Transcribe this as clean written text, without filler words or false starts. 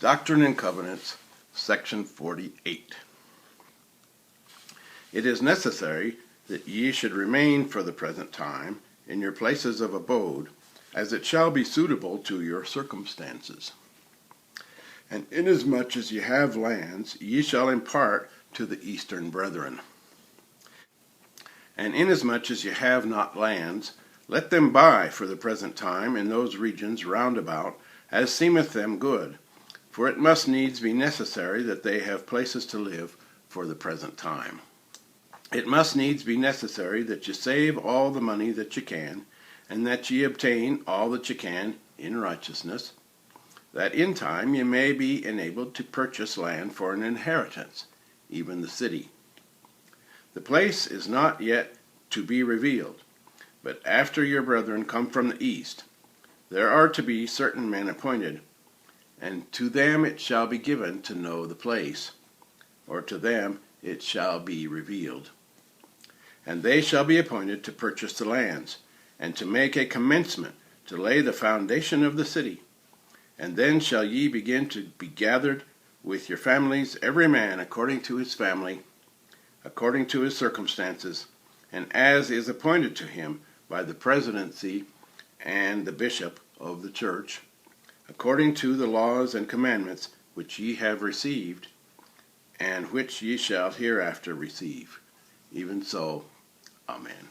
Doctrine and Covenants, Section 48. It is necessary that ye should remain for the present time in your places of abode, as it shall be suitable to your circumstances. And inasmuch as ye have lands, ye shall impart to the eastern brethren. And inasmuch as ye have not lands, let them buy for the present time in those regions round about, as seemeth them good. For it must needs be necessary that they have places to live for the present time. It must needs be necessary that ye save all the money that ye can, and that ye obtain all that ye can in righteousness, that in time ye may be enabled to purchase land for an inheritance, even the city. The place is not yet to be revealed, but after your brethren come from the east, there are to be certain men appointed, and to them it shall be given to know the place, or to them it shall be revealed. And they shall be appointed to purchase the lands, and to make a commencement to lay the foundation of the city. And then shall ye begin to be gathered with your families, every man according to his family, according to his circumstances, and as is appointed to him by the presidency and the bishop of the church, according to the laws and commandments which ye have received, and which ye shall hereafter receive. Even so, Amen.